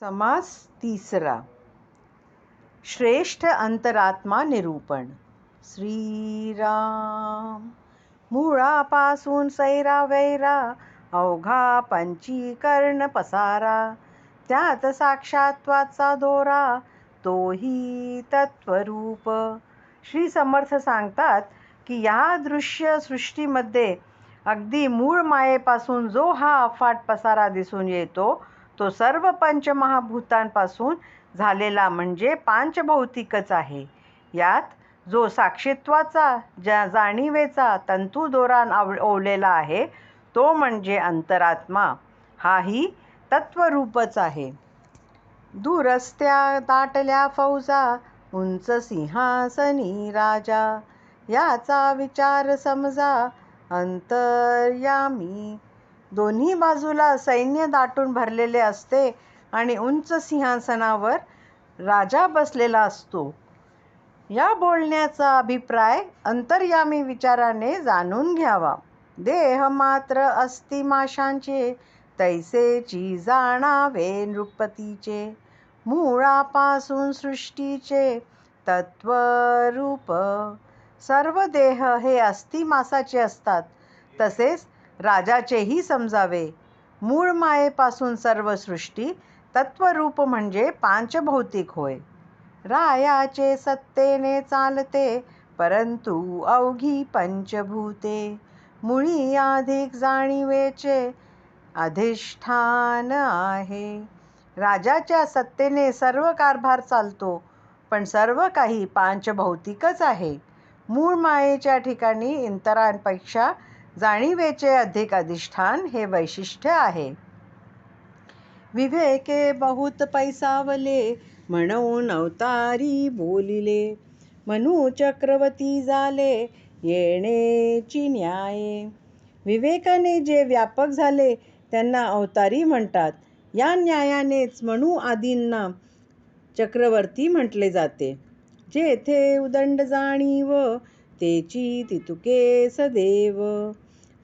समास तिसरा. श्रेष्ठ अंतरात्मा निरूपण. श्रीराम. मुळापासून सैरा वैरा, अवघा पंचीकर्ण पसारा. त्यात साक्षात्वाचा दोरा, तोही तत्वरूप. श्री समर्थ सांगतात की या दृश्य सृष्टीमध्ये अगदी मूळ मायेपासून जो हा अफाट पसारा दिसून येतो, तो सर्व पंचमहाभूतांपासून झालेला म्हणजे पांचभौतिकच आहे. यात जो साक्षीत्वाचा जाणीवेचा तंतुदोरा ओवलेला आहे, तो म्हणजे अंतरात्मा. हाही तत्वरूपच आहे. दूरस्त्या दाटल्या फौजा, उंच सिंहासनी राजा. याचा विचार समजा अंतर्यामी. दोन्ही बाजूला सैन्य दाटून भरलेले असते आणि उंच सिंहासनावर राजा बसलेला असतो. या बोलण्याचा अभिप्राय अंतर्यामी विचाराने जाणून घ्यावा. देह मात्र अस्ति माशांचे, तैसेची जाणावे नृपतीचे. मुळापासून सृष्टीचे तत्वरूप. सर्व देह हे अस्ति मासाचे असतात, तसेच राजाचेही समजावे. मूळ मायेपासून सर्व सृष्टी तत्वरूप म्हणजे पांचभौतिक होय. रायाचे सत्तेने चालते, परंतु अवघी पंचभूते. मुळी अधिक जाणीवेचे अधिष्ठान आहे. राजाच्या सत्तेने सर्व कारभार चालतो, पण सर्व काही पांचभौतिकच आहे. मूळ मायेच्या ठिकाणी इतरांपेक्षा जाणीवेचे अधिक अधिष्ठान हे वैशिष्ट्य आहे. विवेके बहुत पैसावले, म्हणून अवतारी बोलिले. मनू चक्रवर्ती झाले, येणेची न्याये. विवेकाने जे व्यापक झाले त्यांना अवतारी म्हणतात. या न्यायानेच मनू आदींना चक्रवर्ती म्हटले जाते. जेथे उदंड जाणीव, तेची तितुके सदैव.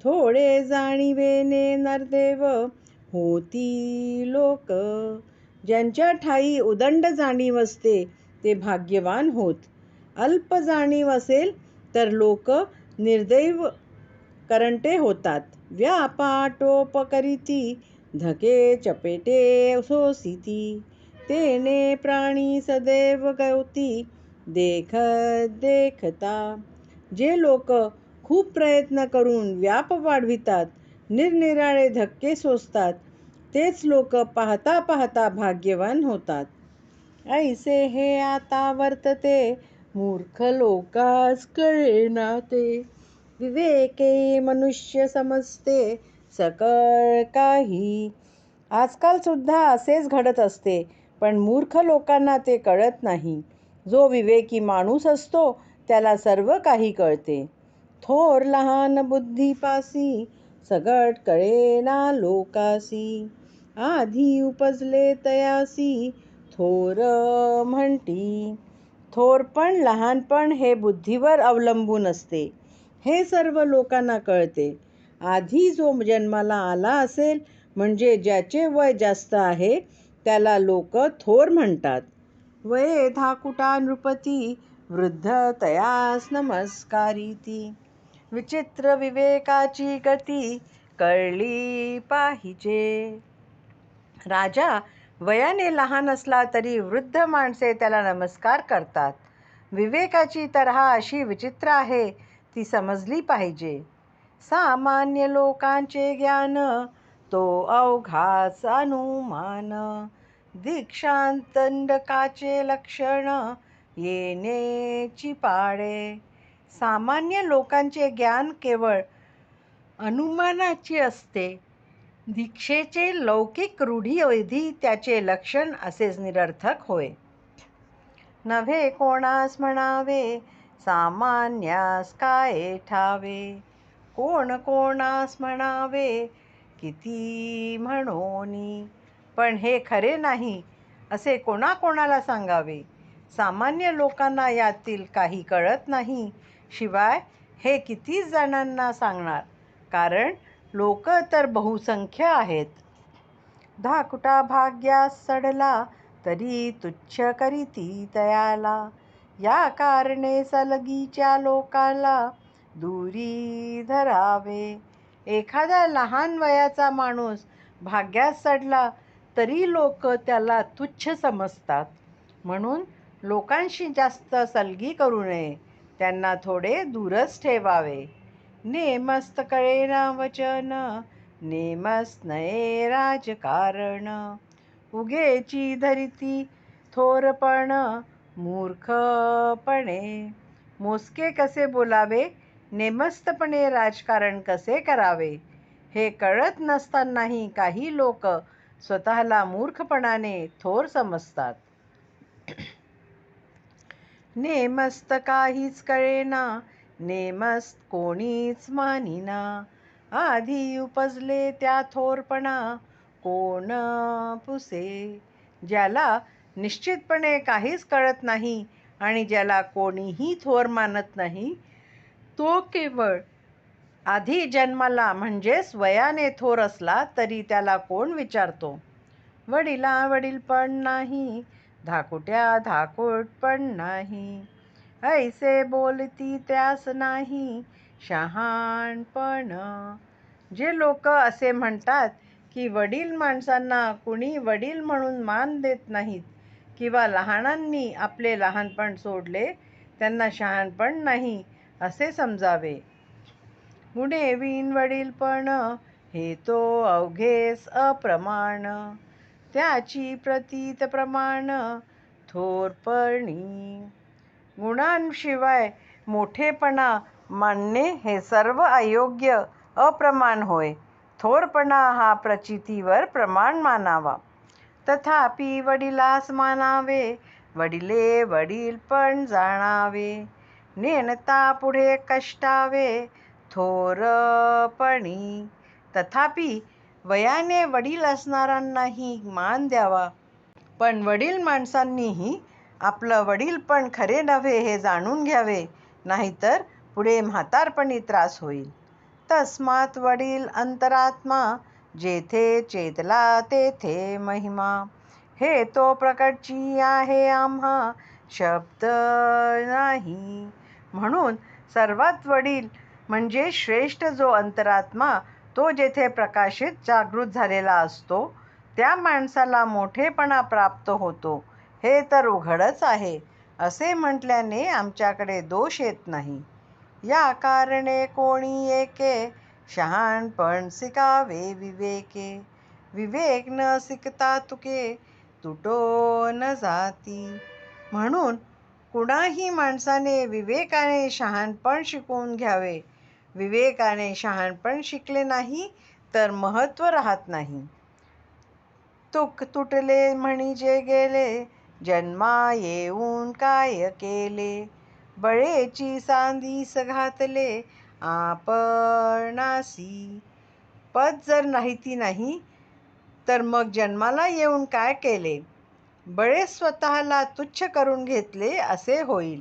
थोडे जाणीवेने नरदेव, होती लोक. ज्यांच्या ठाई उदंड जाणीव असते ते भाग्यवान होत. अल्प जाणीव असेल तर लोक निर्दैव करंटे होतात. व्यापाटोप करीती, धके चपेटे सोसिती. तेने प्राणी सदैव गवती, देखत देखता. जे लोक खूप प्रयत्न करून व्याप वाढवितात, निरनिराळे धक्के सोसतात, तेच लोक पाहता पाहता भाग्यवान होतात. ऐसे हे आता वर्तते, मूर्ख लोकास कळेना ते. विवेके मनुष्य समजते, सकळ काही. आजकाल सुद्धा असेच घडत असते, पण मूर्ख लोकांना ते कळत नाही. जो विवेकी माणूस असतो त्याला सर्व काही कळते. थोर लहान बुद्धीपासी, सगट कळेना लोकासी. आधी उपजले तयासी, थोर म्हणती. थोरपण लहानपण हे बुद्धीवर अवलंबून असते, हे सर्व लोकांना कळते. आधी जो जन्माला आला असेल म्हणजे ज्याचे वय जास्त आहे त्याला लोक थोर म्हणतात. वये धाकुटा नृपती, वृद्ध तयास नमस्कारिती. विचित्र विवेकाची गती, कळली पाहिजे. राजा वयाने लहान असला तरी वृद्ध माणसे त्याला नमस्कार करतात. विवेकाची तऱ्हा अशी विचित्र आहे, ती समजली पाहिजे. सामान्य लोकांचे ज्ञान, तो अवघाच अनुमान. दीक्षांतंडकाचे लक्षण, येणेची पाळे. सामान्य लोकांचे ज्ञान केवळ अनुमानाचे असते. दीक्षेचे लौकिक रूढीविधी त्याचे लक्षण असेच निरर्थक होय. नव्हे कोणास म्हणावे, सामान्यास काय ठावे. कोण कोणास म्हणावे, किती म्हणोनी. पण हे खरे नाही असे कोणाकोणाला सांगावे. सामान्य लोकांना यातील काही कळत नाही, शिवाय हे किती जणांना सांगणार, कारण लोक तर बहुसंख्य आहेत. धाकुटा भाग्यास सडला, तरी तुच्छ करीती तयाला. या कारणे सलगीच्या लोकाला, दूरी धरावे. एखादा लहान वयाचा माणूस भाग्यास सडला तरी लोक त्याला तुच्छ समजतात. म्हणून लोकांशी जास्त सलगी करू नये, त्यांना थोडे दूरच ठेवावे. नेमस्त कळेना वचन, नेमस्त नये राजकारण. उगेची धरिती थोरपण, मूर्खपणे. मोजके कसे बोलावे, नेमस्तपणे राजकारण कसे करावे, हे कळत नसतानाही काही लोक स्वतःला मूर्खपणाने थोर समजतात. नेमस्त काहीच कळेना, नेमस्त कोणीच मानिना. आधी उपजले त्या थोरपणा, कोण पुसे. ज्याला निश्चितपणे काहीच कळत नाही आणि ज्याला कोणीही थोर मानत नाही, तो केवळ आधी जन्माला म्हणजेच वयाने थोर असला तरी त्याला कोण विचारतो. वडिला वडीलपण नाही, धाकुट्या धाकुटपण नाही. ऐसे बोलती त्यास नाही शहाणपण. जे लोक असे म्हणतात की वडील माणसांना कुणी वडील म्हणून मान देत नाहीत किंवा लहानांनी आपले लहानपण सोडले, त्यांना शहाणपण नाही असे समजावे. गुणे विण वडीलपण, हे तो अवघेस अप्रमाण. त्याची प्रतीत प्रमाण, थोरपणी. गुणांशिवाय मोठेपणा मानणे हे सर्व अयोग्य, अप्रमाण होय. थोरपणा हा प्रचितीवर प्रमाण मानावा. तथापि वडिलास मानावे, वडिले वडीलपण जाणावे. नेणता पुढे कष्टावे, थोरपणी. तथापि वयाने वडील असणाऱ्यांनाही मान द्यावा, पण वडील माणसांनीही आपलं वडीलपण खरे नव्हे हे जाणून घ्यावे, नाहीतर पुढे म्हातारपणी त्रास होईल. तस्मात वडील अंतरात्मा, जेथे चेतला तेथे महिमा. हे तो प्रकटची आहे आम्हा, शब्द नाही. म्हणून सर्वात वडील म्हणजे श्रेष्ठ जो अंतरात्मा, तो जेथे प्रकाशित जागृत झालेला असतो, त्या माणसाला मोठेपणा प्राप्त होतो, हे तर उघडच आहे. असे म्हटल्याने आमच्याकडे दोष येत नाही. या कारणे कोणी एके, शहाणपण शिकावे विवेके. विवेक न शिकता तुके, तुटो न जाती. म्हणून कुणाही माणसाने विवेकाने शहाणपण शिकवून घ्यावे. विवेकाने शहाणपण शिकले नाही तर महत्त्व राहत नाही. तुक तुटले म्हणजे गेले, जन्मा येऊन काय केले. बळेची सांधीस घातले, आपणासी. पद जर माहिती नाही तर मग जन्माला येऊन काय केले. बळे स्वतःला तुच्छ करून घेतले असे होईल.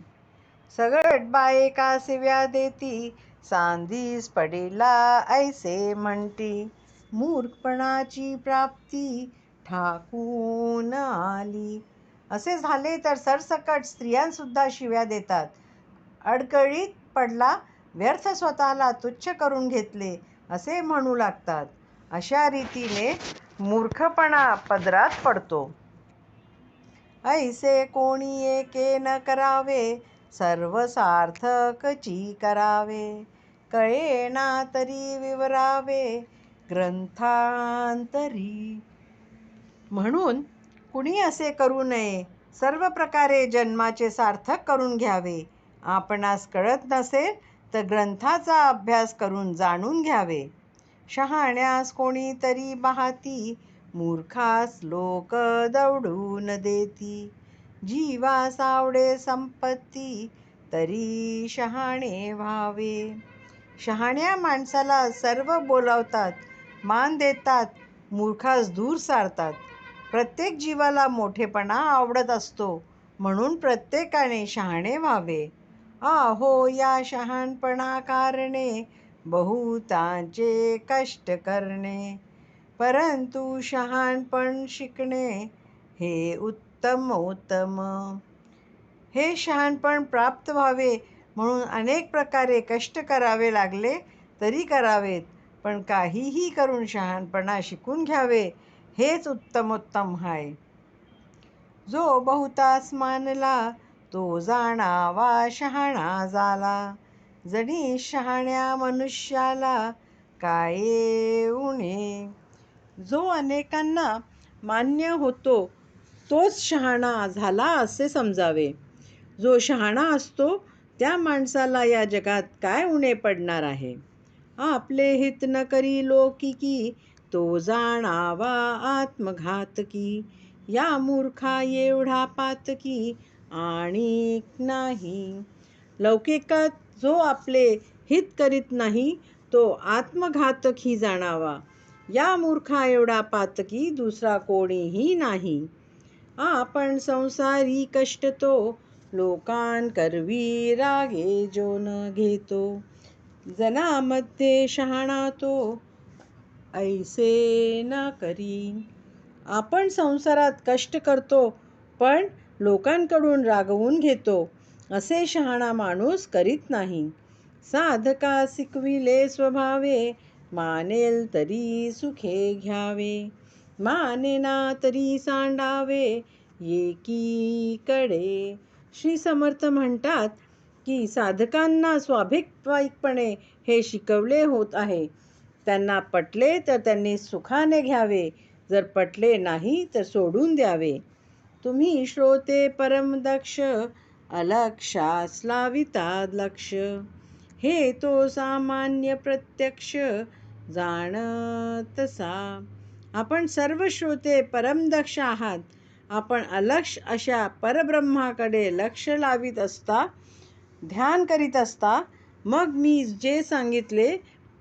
सगळट बाये का शिव्या देती, सांधीस पडिला ऐसे म्हणती. मूर्खपणाची प्राप्ती ठाकून आली. असे झाले तर सरसकट स्त्रियांसुद्धा शिव्या देतात. अडगळीत पडला, व्यर्थ स्वतःला तुच्छ करून घेतले असे म्हणू लागतात. अशा रीतीने मूर्खपणा पदरात पडतो. ऐसे कोणी एके न करावे, सर्व सार्थकची करावे. कळेना तरी विवरावे, ग्रंथांतरी. म्हणून कुणी असे करू नये. सर्व प्रकारे जन्माचे सार्थक करून घ्यावे. आपणास कळत नसेल तर ग्रंथाचा अभ्यास करून जाणून घ्यावे. शहाण्यास कोणीतरी पाहती, मूर्खास लोक दवडून देती. जीवास आवडे संपत्ती, तरी शहाणे व्हावे. शहाण्या माणसाला सर्व बोलावतात, मान देतात, मूर्खास दूर सारतात. प्रत्येक जीवाला मोठेपणा आवडत असतो, म्हणून प्रत्येकाने शहाणे व्हावे. आहो या शहाणपणा कारणे, बहुतांचे कष्ट करणे. परंतु शहाणपण शिकणे हे उत्तम. हे शहाणपण प्राप्त व्हावे म्हणून अनेक प्रकारे कष्ट करावे लागले तरी करावेत, पण काहीही करून शहाणपणा शिकून घ्यावे हेच उत्तमोत्तम आहे. जो बहुतास मानला तो जाणावा शहाणा झाला. जणी शहाण्या मनुष्याला काय उणे. जो अनेकांना मान्य होतो तोच शहाणा झाला असे समजावे. जो शहाणा असतो त्या माणसाला या जगात काय उणे पडणार आहे. आपले हित न करी लौकिकी तो जाणावा आत्मघातकी. या मूर्खा एवढा पातकी आणिक नाही. लौकिकात जो आपले हित करीत नाही तो आत्मघातकी जाणावा. या मूर्खा एवढा पातकी दुसरा कोणीही नाही. आपण संसारी कष्ट तो लोकां करवी रागे जो न घेतो. जनामध्ये शहाणा तो ऐसे न करी. आपण संसारात कष्ट करतो पण लोकांकडून रागवून घेतो असे शहाणा माणूस करीत नाही. साधका शिकविले स्वभावे मानेल तरी सुखे घ्यावे. मानेना तरी सांडावे एकीकडे. श्री समर्थ म्हणतात की साधकांना स्वाभाविकपणे हे शिकवले होत आहे. त्यांना पटले तर त्यांनी सुखाने घ्यावे, जर पटले नाही तर सोडून द्यावे. तुम्ही श्रोते परमदक्ष अलक्षास लाविता लक्ष. हे तो सामान्य प्रत्यक्ष जाणतसा. आपण सर्व श्रोते परमदक्ष आहात. आपण अलक्ष अशा परब्रह्माकडे लक्ष लावित असता, ध्यान करीत असता. मग मी जे सांगितले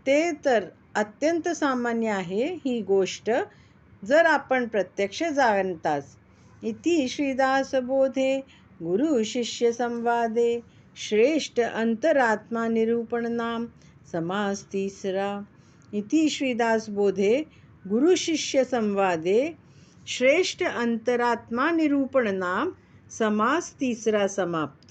ते तर अत्यंत सामान्य आहे. ही गोष्ट जर आपण प्रत्यक्ष जाणताच. इति श्रीदासबोधे गुरु शिष्य संवादे श्रेष्ठ अंतरात्मा निरूपण नाम समास तीसरा. इति श्रीदासबोधे गुरु शिष्य संवादे श्रेष्ठ अंतरात्मा निरूपण नाम समास तीसरा समाप्त.